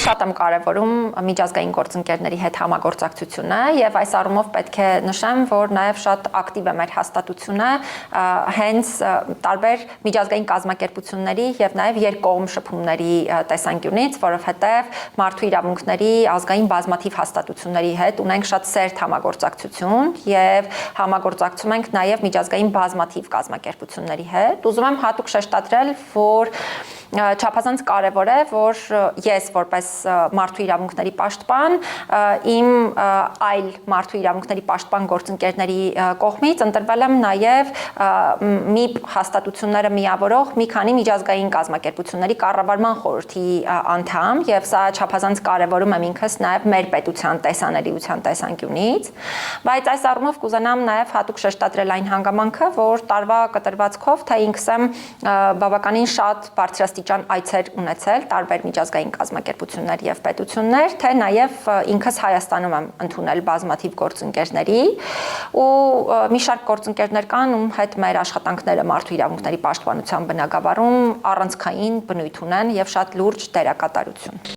շատ եմ կարևորում միջազգային գործընկերների հետ համագործակցությունը եւ այս առումով պետք է նշեմ, որ նաեւ շատ ակտիվ է մեր հաստատությունը հենց տարբեր միջազգային կազմակերպությունների եւ նաեւ երկկողմ շփումների տեսանկյունից, որովհետեւ մարդու իրավունքների ազգային բազմաթիվ հաստատությունների հետ ունենք շատ սերտ համագործակցություն եւ համագործակցում ենք նաեւ միջազգային բազմաթիվ կազմակերպությունների հետ։ Ուզում եմ հատուկ շեշտադրել, որ չափազանց կարևոր է, որ ես որպես մարդու իրավունքների պաշտպան իմ այլ մարդու իրավունքների պաշտպան գործընկերների կողմից ընտրվել եմ նաև MIP հաստատությունները միավորող մի քանի միջազգային կազմակերպությունների կառավարման խորհրդի անդամ եւ սա չափազանց կարևորում եմ ինքս նաև մեր պետության տեսանելիության տեսանկյունից, բայց այս առումով կուզենամ նաև հատուկ շեշտադրել այն հանգամանքը, որ տարվա կտրվածքով թե ինքս եմ բավականին շատ բարձրաստիճան այցեր ունեցել տարբեր միջազգային կազմակերպություններ եւ պետություններ, թե նաեւ ինքս Հայաստանում եմ ընդունել բազմաթիվ գործընկերների ու մի շարք գործընկերներ կան, ում հետ մեր աշխատանքները մարդու իրավունքների պաշտպանության բնագավառում առանցքային բնույթ ունեն եւ շատ լուրջ դերակատարություն։